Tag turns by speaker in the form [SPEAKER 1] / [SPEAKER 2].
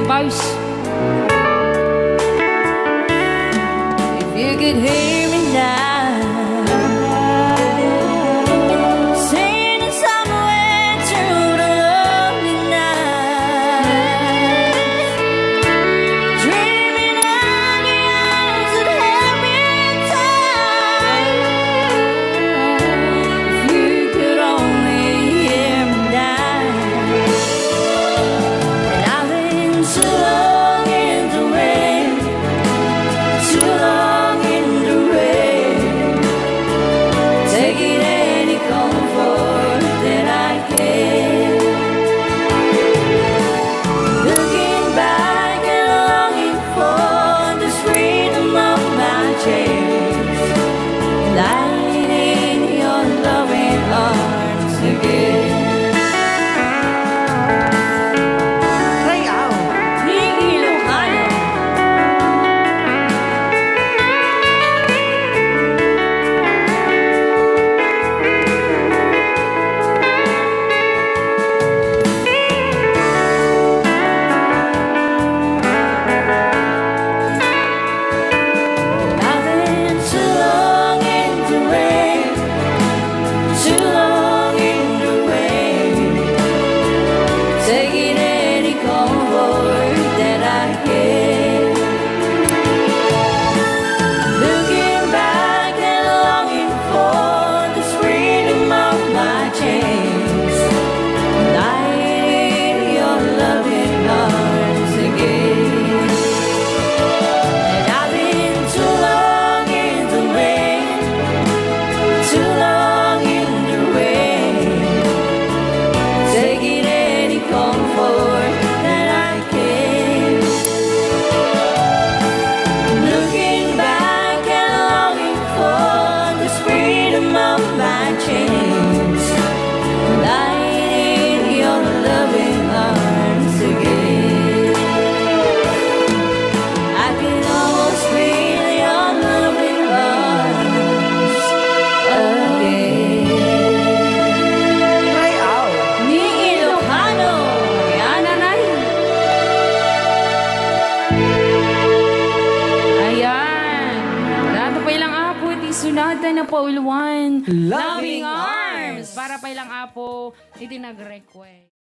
[SPEAKER 1] boys.
[SPEAKER 2] If you could hear me now, singing somewhere through the lonely night, dreaming of the arms that held me tight. If you could only hear me now, and I've been too long in the rain, too long in the rain, taking any comfort that I can. Looking back and longing for the freedom of my chains, lying in your loving arms again.
[SPEAKER 3] Play out.
[SPEAKER 2] Ni Ilocano. I've been too long in the rain, too long in the rain, taking any comfort that I can. Looking back and longing for the freedom of my chains, lying in your loving arms again. And I've been too long in the rain, too long in the rain, taking any comfort that I can. Looking back and longing for this freedom of my chains, lying in your loving arms again. I can almost feel your loving arms again.
[SPEAKER 3] Play out.
[SPEAKER 2] Ni Ilocano, yan nanay.
[SPEAKER 1] Ayan. Dato pa ilang apo, iti sunatan na pauluan.
[SPEAKER 3] Loving
[SPEAKER 1] Arms. Para pa ilang apo, iti nag-request.